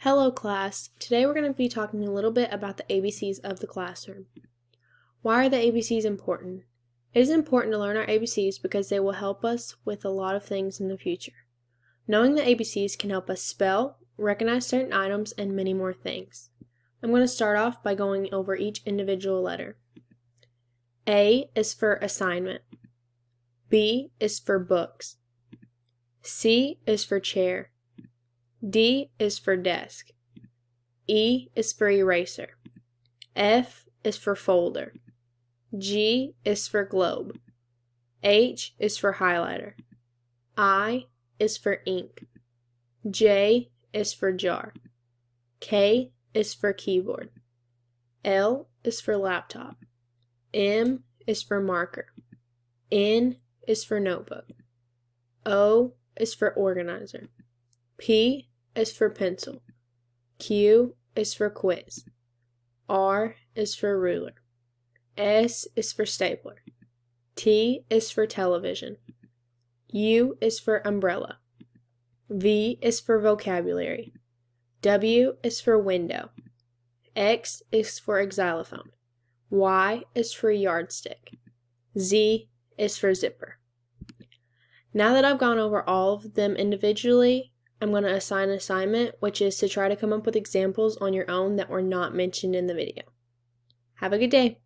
Hello class, today we're going to be talking a little bit about the ABCs of the classroom. Why are the ABCs important? It is important to learn our ABCs because they will help us with a lot of things in the future. Knowing the ABCs can help us spell, recognize certain items, and many more things. I'm going to start off by going over each individual letter. A is for assignment. B is for books. C is for chair. D is for desk. E is for eraser. F is for folder. G is for globe. H is for highlighter. I is for ink. J is for jar. K is for keyboard. L is for laptop. M is for marker. N is for notebook. O is for organizer. P is for pencil. Q is for quiz. R is for ruler. S is for stapler. T is for television. U is for umbrella. V is for vocabulary. W is for window. X is for xylophone. Y is for yardstick. Z is for zipper. Now that I've gone over all of them individually, I'm going to assign an assignment, which is to try to come up with examples on your own that were not mentioned in the video. Have a good day.